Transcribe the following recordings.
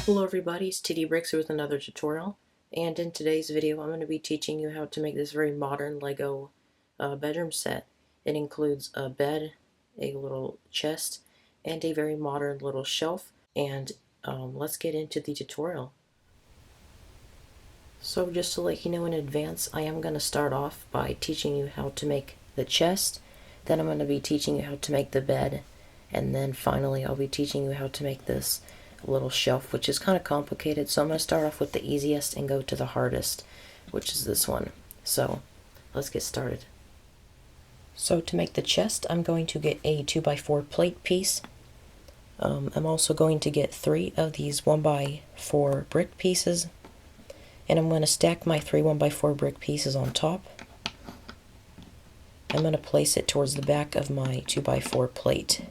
Hello everybody, it's TD Bricks with another tutorial, and in today's video I'm going to be teaching you how to make this very modern Lego bedroom set. It includes a bed, a little chest, and a very modern little shelf, and let's get into the tutorial. So just to let you know in advance, I am going to start off by teaching you how to make the chest, then I'm going to be teaching you how to make the bed, and then finally I'll be teaching you how to make this little shelf, which is kind of complicated, so I'm going to start off with the easiest and go to the hardest, which is this one. So let's get started. So to make the chest, I'm going to get a 2x4 plate piece. I'm also going to get 3 of these 1x4 brick pieces, and I'm going to stack my 3 1x4 brick pieces on top. I'm going to place it towards the back of my 2x4 plate.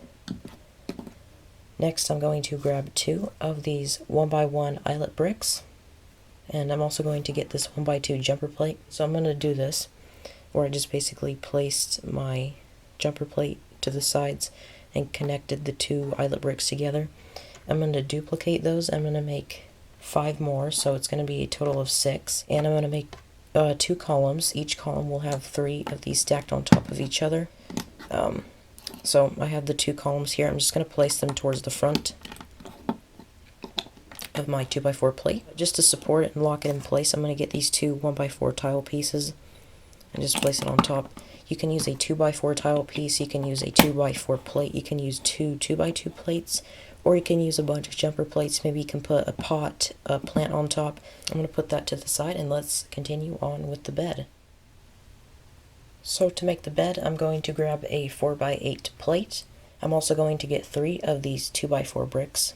Next, I'm going to grab 2 of these 1x1 eyelet bricks, and I'm also going to get this 1x2 jumper plate. So I'm going to do this, where I just basically placed my jumper plate to the sides and connected the 2 eyelet bricks together. I'm going to duplicate those. I'm going to make 5 more, so it's going to be a total of 6. And I'm going to make 2 columns. Each column will have 3 of these stacked on top of each other. So I have the 2 columns here. I'm just going to place them towards the front of my 2x4 plate. Just to support it and lock it in place, I'm going to get these 2 1x4 tile pieces and just place it on top. You can use a 2x4 tile piece, you can use a 2x4 plate, you can use 2 2x2 plates, or you can use a bunch of jumper plates. Maybe you can put a pot, a plant on top. I'm going to put that to the side, and let's continue on with the bed. So to make the bed, I'm going to grab a 4x8 plate. I'm also going to get 3 of these 2x4 bricks,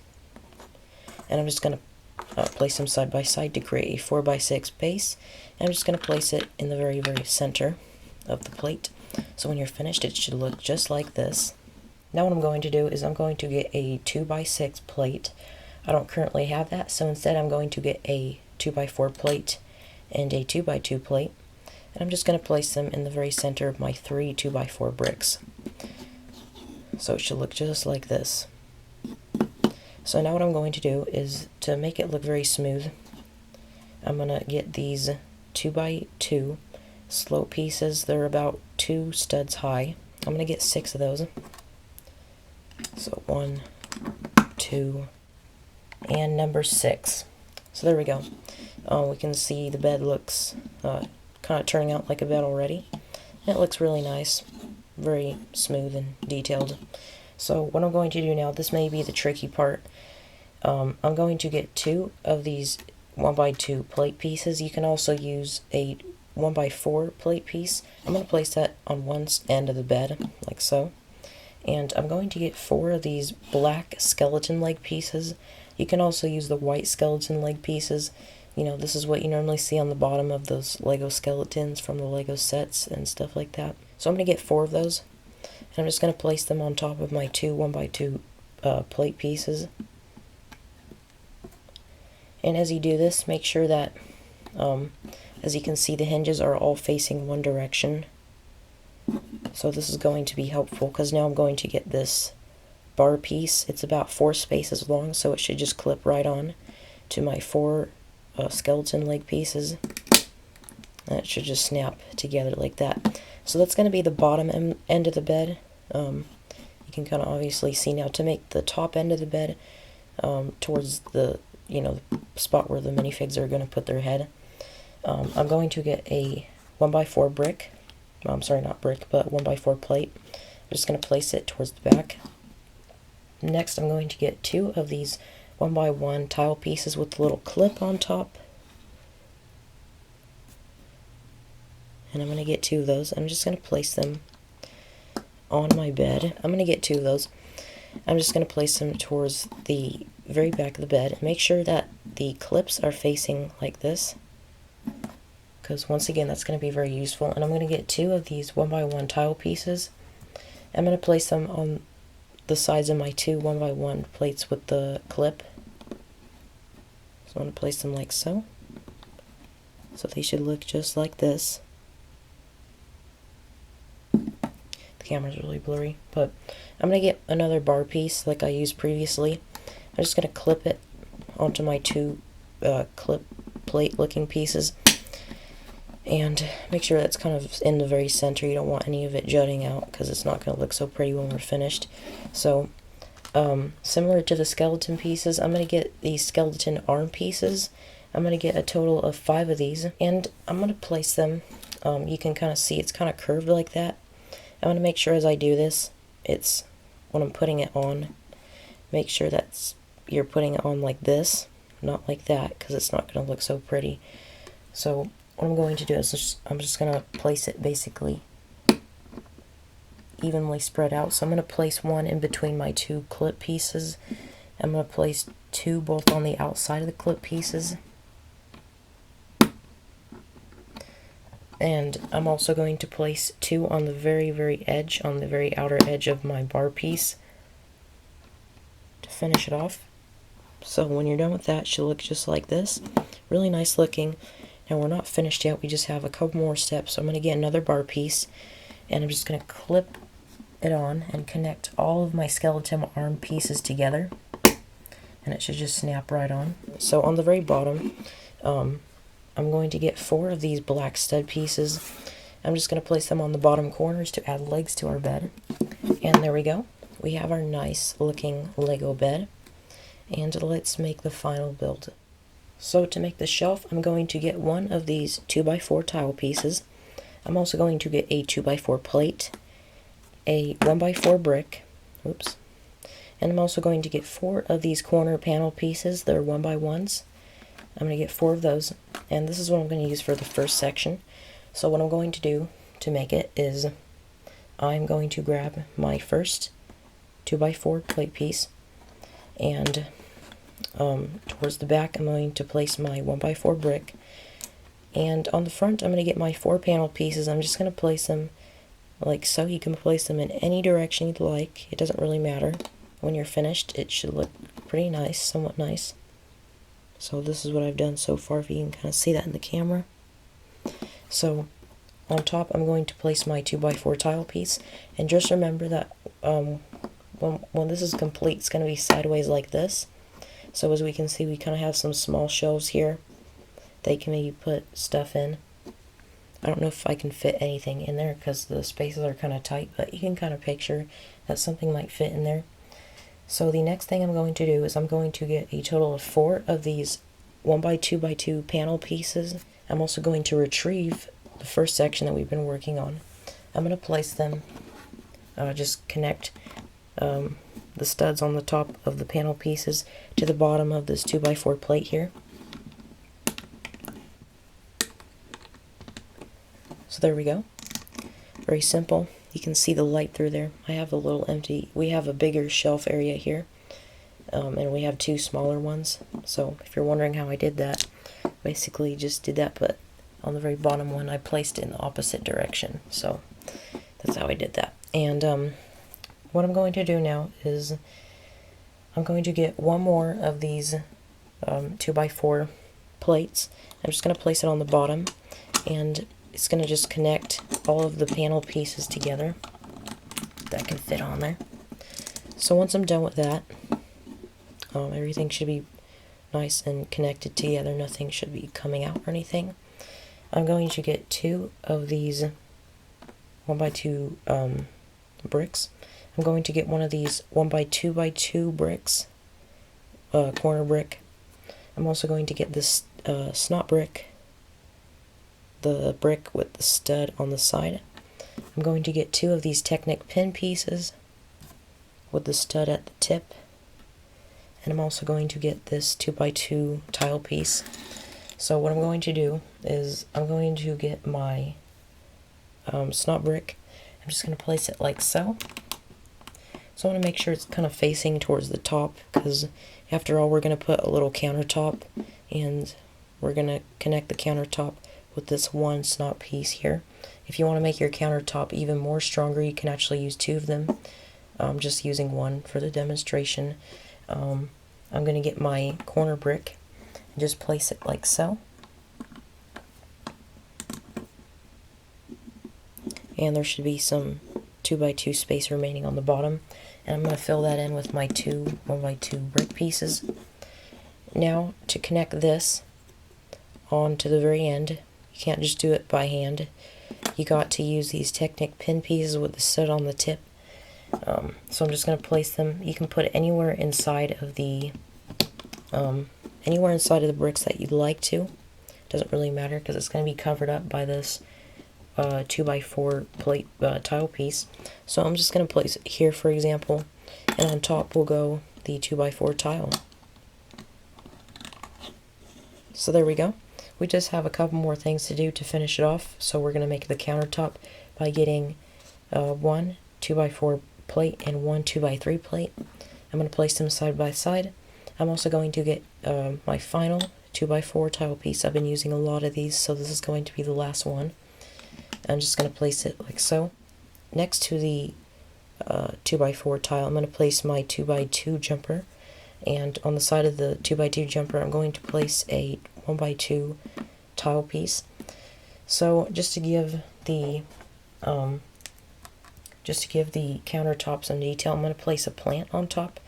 and I'm just going to place them side by side to create a 4x6 base. And I'm just going to place it in the very center of the plate. So when you're finished, it should look just like this. Now what I'm going to do is I'm going to get a 2x6 plate. I don't currently have that, so instead I'm going to get a 2x4 plate and a 2x2 plate. And I'm just going to place them in the very center of my 3 2x4 bricks. So it should look just like this. So now what I'm going to do is, to make it look very smooth, I'm going to get these 2x2 slope pieces. They're about 2 studs high. I'm going to get 6 of those. So 1, 2, and number 6. So there we go. We can see the bed looks kind of turning out like a bed already. And it looks really nice, very smooth and detailed. So what I'm going to do now, this may be the tricky part. I'm going to get 2 of these 1x2 plate pieces. You can also use a 1x4 plate piece. I'm going to place that on one end of the bed, like so. And I'm going to get 4 of these black skeleton leg pieces. You can also use the white skeleton leg pieces. You know, this is what you normally see on the bottom of those Lego skeletons from the Lego sets and stuff like that. So I'm going to get 4 of those. And I'm just going to place them on top of my 2 1x2 plate pieces. And as you do this, make sure that, as you can see, the hinges are all facing one direction. So this is going to be helpful, because now I'm going to get this bar piece. It's about 4 spaces long, so it should just clip right on to my 4 skeleton leg pieces. And it should just snap together like that. So that's going to be the bottom end of the bed. You can kind of obviously see now, to make the top end of the bed towards the, the spot where the minifigs are going to put their head. I'm going to get a 1x4 brick. I'm sorry, not brick, but 1x4 plate. I'm just going to place it towards the back. Next, I'm going to get 2 of these 1x1 tile pieces with a little clip on top. And I'm going to get 2 of those. I'm just going to place them on my bed. I'm going to get 2 of those. I'm just going to place them towards the very back of the bed. Make sure that the clips are facing like this, because once again, that's going to be very useful. And I'm going to get 2 of these 1x1 tile pieces. I'm going to place them on the sides of my 2 1x1 plates with the clip. So I'm going to place them like so. So they should look just like this. The camera's really blurry, but I'm going to get another bar piece like I used previously. I'm just going to clip it onto my two clip plate looking pieces, and make sure that's kind of in the very center. You don't want any of it jutting out because it's not going to look so pretty when we're finished. So similar to the skeleton pieces, I'm going to get these skeleton arm pieces. I'm going to get a total of 5 of these, and I'm going to place them. You can kind of see it's kind of curved like that. I'm going to make sure as I do this, it's when I'm putting it on, make sure that you're putting it on like this, not like that, because it's not going to look so pretty. So what I'm going to do is I'm just going to place it basically evenly spread out. So I'm going to place one in between my 2 clip pieces. I'm going to place 2 both on the outside of the clip pieces. And I'm also going to place 2 on the very edge, on the very outer edge of my bar piece to finish it off. So when you're done with that, it should look just like this. Really nice looking. Now we're not finished yet, we just have a couple more steps. So I'm going to get another bar piece, and I'm just going to clip it on and connect all of my skeleton arm pieces together, and it should just snap right on. So on the very bottom, I'm going to get 4 of these black stud pieces. I'm just going to place them on the bottom corners to add legs to our bed. And there we go. We have our nice looking Lego bed. And let's make the final build. So to make the shelf, I'm going to get one of these 2x4 tile pieces. I'm also going to get a 2x4 plate, a 1x4 brick, oops, and I'm also going to get 4 of these corner panel pieces. They're 1x1s. I'm going to get 4 of those, and this is what I'm going to use for the first section. So what I'm going to do to make it is I'm going to grab my first 2x4 plate piece, and towards the back I'm going to place my 1x4 brick, and on the front I'm going to get my 4 panel pieces. I'm just going to place them like so. You can place them in any direction you'd like. It doesn't really matter. When you're finished, it should look pretty nice, somewhat nice. So this is what I've done so far, if you can kind of see that in the camera. So on top I'm going to place my 2x4 tile piece, and just remember that when this is complete, it's going to be sideways like this. So as we can see, we kind of have some small shelves here that you can maybe put stuff in. I don't know if I can fit anything in there because the spaces are kind of tight, but you can kind of picture that something might fit in there. So the next thing I'm going to do is I'm going to get a total of 4 of these 1x2x2 panel pieces. I'm also going to retrieve the first section that we've been working on. I'm going to place them, just connect the studs on the top of the panel pieces to the bottom of this 2x4 plate here. So there we go. Very simple. You can see the light through there. I have a little empty, we have a bigger shelf area here, and we have 2 smaller ones. So if you're wondering how I did that, basically just did that, but on the very bottom one I placed it in the opposite direction. So that's how I did that. And what I'm going to do now is I'm going to get one more of these 2x4 plates. I'm just going to place it on the bottom, and it's going to just connect all of the panel pieces together that can fit on there. So once I'm done with that, everything should be nice and connected together. Nothing should be coming out or anything. I'm going to get 2 of these 1x2 bricks. I'm going to get one of these 1x2x2 bricks, corner brick. I'm also going to get this snot brick, the brick with the stud on the side. I'm going to get 2 of these Technic pin pieces with the stud at the tip. And I'm also going to get this 2x2 tile piece. So what I'm going to do is I'm going to get my snot brick. I'm just going to place it like so. So I want to make sure it's kind of facing towards the top, because after all we're going to put a little countertop, and we're going to connect the countertop with this one snot piece here. If you want to make your countertop even more stronger, you can actually use 2 of them. I'm just using one for the demonstration. I'm going to get my corner brick and just place it like so. And there should be some 2x2 space remaining on the bottom. And I'm going to fill that in with my 2 1x2 brick pieces. Now to connect this on to the very end, you can't just do it by hand. You got to use these Technic pin pieces with the stud on the tip. So I'm just going to place them. You can put it anywhere inside of the bricks that you'd like to. Doesn't really matter because it's going to be covered up by this 2x4 plate tile piece. So I'm just going to place it here, for example, and on top will go the 2x4 tile. So there we go. We just have a couple more things to do to finish it off. So we're going to make the countertop by getting one 2x4 plate and one 2x3 plate. I'm going to place them side by side. I'm also going to get my final 2x4 tile piece. I've been using a lot of these, so this is going to be the last one. I'm just going to place it like so. Next to the 2x4 tile, I'm going to place my 2x2 jumper, and on the side of the 2x2 jumper I'm going to place a 1x2 tile piece. So just to give the countertop some detail, I'm going to place a plant on top.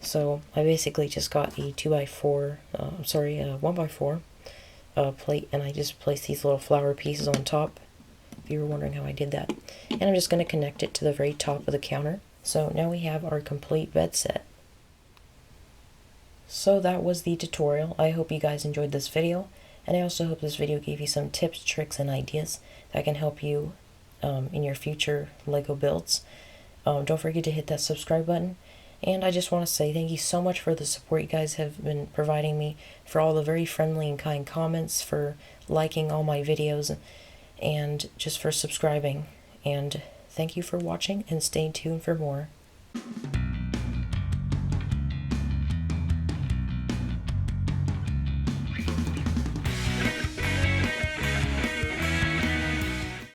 So I basically just got a 1x4 plate, and I just placed these little flower pieces on top, if you were wondering how I did that. And I'm just going to connect it to the very top of the counter. So now we have our complete bed set. So that was the tutorial. I hope you guys enjoyed this video, and I also hope this video gave you some tips, tricks, and ideas that can help you in your future LEGO builds. Don't forget to hit that subscribe button. And I just want to say thank you so much for the support you guys have been providing me, for all the very friendly and kind comments, for liking all my videos, and just for subscribing. And thank you for watching, and stay tuned for more.